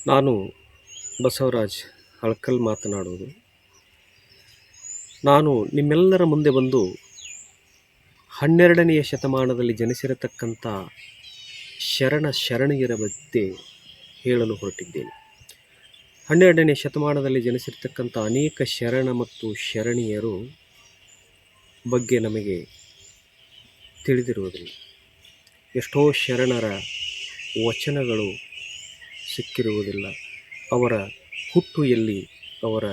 ನಾನು ಬಸವರಾಜ್ ಹಳ್ಕಲ್ ಮಾತನಾಡುವುದು. ನಾನು ನಿಮ್ಮೆಲ್ಲರ ಮುಂದೆ ಬಂದು 12ನೇ ಶತಮಾನದಲ್ಲಿ ಜನಿಸಿರತಕ್ಕಂಥ ಶರಣೆಯರ ಬಗ್ಗೆ ಹೇಳಲು ಹೊರಟಿದ್ದೇನೆ. 12ನೇ ಶತಮಾನದಲ್ಲಿ ಜನಿಸಿರ್ತಕ್ಕಂಥ ಅನೇಕ ಶರಣ ಮತ್ತು ಶರಣೀಯರು ಬಗ್ಗೆ ನಮಗೆ ತಿಳಿದಿರುವುದಿಲ್ಲ. ಎಷ್ಟೋ ಶರಣರ ವಚನಗಳು ಸಿಕ್ಕಿರುವುದಿಲ್ಲ. ಅವರ ಹುಟ್ಟು ಎಲ್ಲಿ, ಅವರ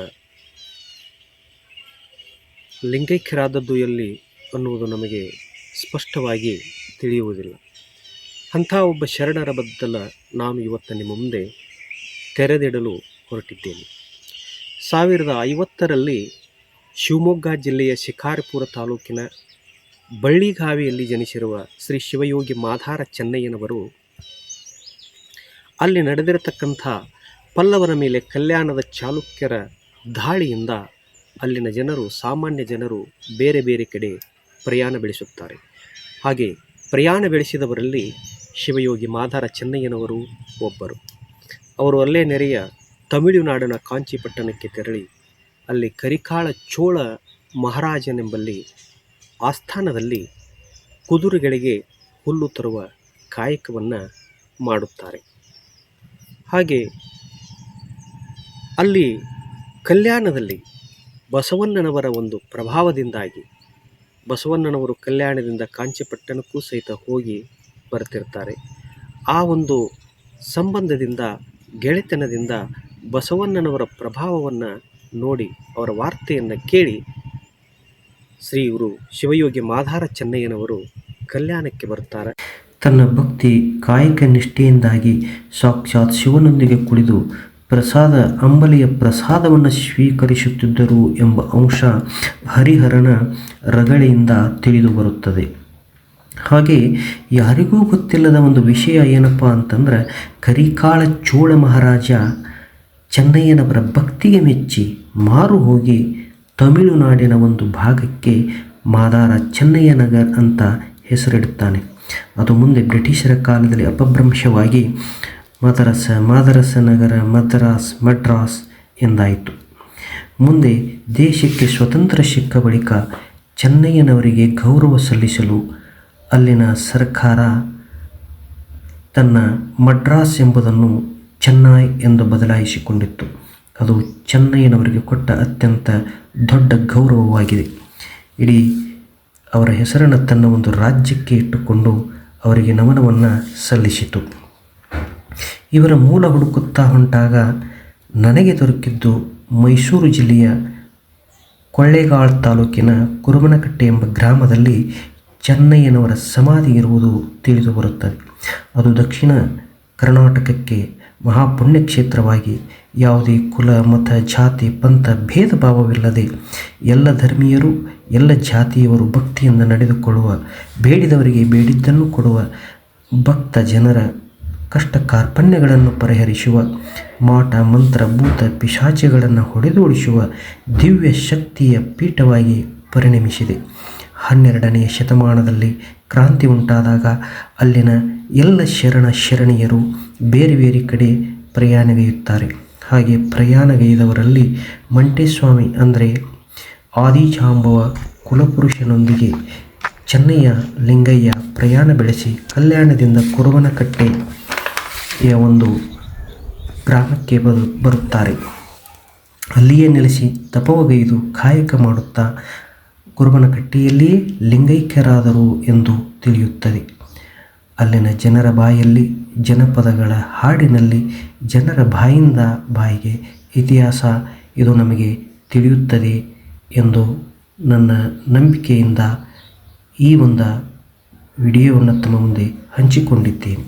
ಲಿಂಗೈಕ್ಯರಾದದ್ದು ಎಲ್ಲಿ ಅನ್ನುವುದು ನಮಗೆ ಸ್ಪಷ್ಟವಾಗಿ ತಿಳಿಯುವುದಿಲ್ಲ. ಅಂಥ ಒಬ್ಬ ಶರಣರ ಬದ್ದಲ ನಾನು ಇವತ್ತು ನಿಮ್ಮ ಮುಂದೆ ತೆರೆದಿಡಲು ಹೊರಟಿದ್ದೇನೆ. 1050ರಲ್ಲಿ ಶಿವಮೊಗ್ಗ ಜಿಲ್ಲೆಯ ಶಿಕಾರಿಪುರ ತಾಲೂಕಿನ ಬಳ್ಳಿಗಾವಿಯಲ್ಲಿ ಜನಿಸಿರುವ ಶ್ರೀ ಶಿವಯೋಗಿ ಮಾದಾರ ಚೆನ್ನಯ್ಯನವರು ಅಲ್ಲಿ ನಡೆದಿರತಕ್ಕಂಥ ಪಲ್ಲವರ ಮೇಲೆ ಕಲ್ಯಾಣದ ಚಾಲುಕ್ಯರ ದಾಳಿಯಿಂದ ಅಲ್ಲಿನ ಜನರು, ಸಾಮಾನ್ಯ ಜನರು ಬೇರೆ ಬೇರೆ ಕಡೆ ಪ್ರಯಾಣ ಬೆಳೆಸುತ್ತಾರೆ. ಹಾಗೆ ಪ್ರಯಾಣ ಬೆಳೆಸಿದವರಲ್ಲಿ ಶಿವಯೋಗಿ ಮಾದಾರ ಚೆನ್ನಯ್ಯನವರು ಒಬ್ಬರು. ಅವರು ಅಲ್ಲೇ ನೆರೆಯ ತಮಿಳುನಾಡಿನ ಕಾಂಚೀಪಟ್ಟಣಕ್ಕೆ ತೆರಳಿ ಅಲ್ಲಿ ಕರಿಕಾಳ ಚೋಳ ಮಹಾರಾಜನೆಂಬಲ್ಲಿ ಆಸ್ಥಾನದಲ್ಲಿ ಕುದುರೆಗಳಿಗೆ ಹುಲ್ಲು ತರುವ ಕಾಯಕವನ್ನು ಮಾಡುತ್ತಾರೆ. ಹಾಗೆ ಅಲ್ಲಿ ಕಲ್ಯಾಣದಲ್ಲಿ ಬಸವಣ್ಣನವರ ಒಂದು ಪ್ರಭಾವದಿಂದಾಗಿ ಬಸವಣ್ಣನವರು ಕಲ್ಯಾಣದಿಂದ ಕಾಂಚೀಪಟ್ಟಣಕ್ಕೂ ಸಹಿತ ಹೋಗಿ ಬರ್ತಿರ್ತಾರೆ. ಆ ಒಂದು ಸಂಬಂಧದಿಂದ, ಗೆಳೆತನದಿಂದ ಬಸವಣ್ಣನವರ ಪ್ರಭಾವವನ್ನು ನೋಡಿ, ಅವರ ವಾರ್ತೆಯನ್ನು ಕೇಳಿ ಶ್ರೀ ಇವರು ಶಿವಯೋಗಿ ಮಾದಾರ ಚೆನ್ನಯ್ಯನವರು ಕಲ್ಯಾಣಕ್ಕೆ ಬರ್ತಾರೆ. ತನ್ನ ಭಕ್ತಿ ಕಾಯಕ ನಿಷ್ಠೆಯಿಂದಾಗಿ ಸಾಕ್ಷಾತ್ ಶಿವನೊಂದಿಗೆ ಕುಳಿದು ಅಂಬಲಿಯ ಪ್ರಸಾದವನ್ನು ಸ್ವೀಕರಿಸುತ್ತಿದ್ದರು ಎಂಬ ಅಂಶ ಹರಿಹರನ ರಗಳೆಯಿಂದ ತಿಳಿದು ಬರುತ್ತದೆ. ಹಾಗೆ ಯಾರಿಗೂ ಗೊತ್ತಿಲ್ಲದ ಒಂದು ವಿಷಯ ಏನಪ್ಪ ಅಂತಂದ್ರೆ, ಕರಿಕಾಳ ಚೋಳ ಮಹಾರಾಜ ಚೆನ್ನಯ್ಯನವರ ಭಕ್ತಿಗೆ ಮೆಚ್ಚಿ ಮಾರು ಹೋಗಿ ತಮಿಳುನಾಡಿನ ಒಂದು ಭಾಗಕ್ಕೆ ಮಾದಾರ ಚೆನ್ನಯ್ಯನಗರ್ ಅಂತ ಹೆಸರಿಡುತ್ತಾನೆ. ಅದು ಮುಂದೆ ಬ್ರಿಟಿಷರ ಕಾಲದಲ್ಲಿ ಅಪಭ್ರಂಶವಾಗಿ ಮಾದರಸ ನಗರ, ಮಡ್ರಾಸ್ ಎಂದಾಯಿತು. ಮುಂದೆ ದೇಶಕ್ಕೆ ಸ್ವತಂತ್ರ ಸಿಕ್ಕ ಬಳಿಕ ಚೆನ್ನಯ್ಯನವರಿಗೆ ಗೌರವ ಸಲ್ಲಿಸಲು ಅಲ್ಲಿನ ಸರ್ಕಾರ ತನ್ನ ಮಡ್ರಾಸ್ ಎಂಬುದನ್ನು ಚೆನ್ನೈ ಎಂದು ಬದಲಾಯಿಸಿಕೊಂಡಿತ್ತು. ಅದು ಚೆನ್ನಯ್ಯನವರಿಗೆ ಕೊಟ್ಟ ಅತ್ಯಂತ ದೊಡ್ಡ ಗೌರವವಾಗಿದೆ. ಇಡೀ ಅವರ ಹೆಸರನ್ನು ತನ್ನ ಒಂದು ರಾಜ್ಯಕ್ಕೆ ಇಟ್ಟುಕೊಂಡು ಅವರಿಗೆ ನಮನವನ್ನು ಸಲ್ಲಿಸಿತು. ಇವರ ಮೂಲ ಹುಡುಕುತ್ತಾ ಹೊಂಟಾಗ ನನಗೆ ದೊರಕಿದ್ದು ಮೈಸೂರು ಜಿಲ್ಲೆಯ ಕೊಳ್ಳೇಗಾಲ ತಾಲೂಕಿನ ಕುರುಬನಕಟ್ಟೆ ಎಂಬ ಗ್ರಾಮದಲ್ಲಿ ಚೆನ್ನಯ್ಯನವರ ಸಮಾಧಿ ಇರುವುದು ತಿಳಿದು ಬರುತ್ತದೆ. ಅದು ದಕ್ಷಿಣ ಕರ್ನಾಟಕಕ್ಕೆ ಮಹಾಪುಣ್ಯ ಕ್ಷೇತ್ರವಾಗಿ ಯಾವುದೇ ಕುಲ, ಮತ, ಜಾತಿ, ಪಂಥ ಭೇದ ಭಾವವಿಲ್ಲದೆ ಎಲ್ಲ ಧರ್ಮೀಯರು, ಎಲ್ಲ ಜಾತಿಯವರು ಭಕ್ತಿಯಿಂದ ನಡೆದುಕೊಳ್ಳುವ, ಬೇಡಿದವರಿಗೆ ಬೇಡಿದ್ದನ್ನು ಕೊಡುವ, ಭಕ್ತ ಜನರ ಕಷ್ಟ ಕಾರ್ಪಣ್ಯಗಳನ್ನು ಪರಿಹರಿಸುವ, ಮಾಟ ಮಂತ್ರ ಭೂತ ಪಿಶಾಚಿಗಳನ್ನು ಹೊಡೆದೋಡಿಸುವ ದಿವ್ಯ ಶಕ್ತಿಯ ಪೀಠವಾಗಿ ಪರಿಣಮಿಸಿದೆ. 12ನೇ ಶತಮಾನದಲ್ಲಿ ಕ್ರಾಂತಿ ಉಂಟಾದಾಗ ಅಲ್ಲಿನ ಎಲ್ಲ ಶರಣೀಯರು ಬೇರೆ ಬೇರೆ ಕಡೆ ಪ್ರಯಾಣಗೈಯುತ್ತಾರೆ. ಹಾಗೆ ಪ್ರಯಾಣಗೈದವರಲ್ಲಿ ಮಂಟೇಸ್ವಾಮಿ ಅಂದರೆ ಆದಿಜಾಂಬವ ಕುಲಪುರುಷನೊಂದಿಗೆ ಚೆನ್ನಯ್ಯ ಲಿಂಗಯ್ಯ ಪ್ರಯಾಣ ಬೆಳೆಸಿ ಕಲ್ಯಾಣದಿಂದ ಕುರುಬನಕಟ್ಟೆಯ ಒಂದು ಗ್ರಾಮಕ್ಕೆ ಬರುತ್ತಾರೆ. ಅಲ್ಲಿಯೇ ನೆಲೆಸಿ ತಪವಗೈದು ಕಾಯಕ ಮಾಡುತ್ತಾ ಕುರುಬನಕಟ್ಟೆಯಲ್ಲಿಯೇ ಲಿಂಗೈಕ್ಯರಾದರು ಎಂದು ತಿಳಿಯುತ್ತದೆ. ಅಲ್ಲಿನ ಜನರ ಬಾಯಲ್ಲಿ, ಜನಪದಗಳ ಹಾಡಿನಲ್ಲಿ, ಜನರ ಬಾಯಿಂದ ಬಾಯಿಗೆ ಇತಿಹಾಸ ಇದು ನಮಗೆ ತಿಳಿಯುತ್ತದೆ ಎಂದು ನನ್ನ ನಂಬಿಕೆಯಿಂದ ಈ ಒಂದು ವಿಡಿಯೋವನ್ನು ತಮ್ಮ ಮುಂದೆ ಹಂಚಿಕೊಂಡಿದ್ದೇನೆ.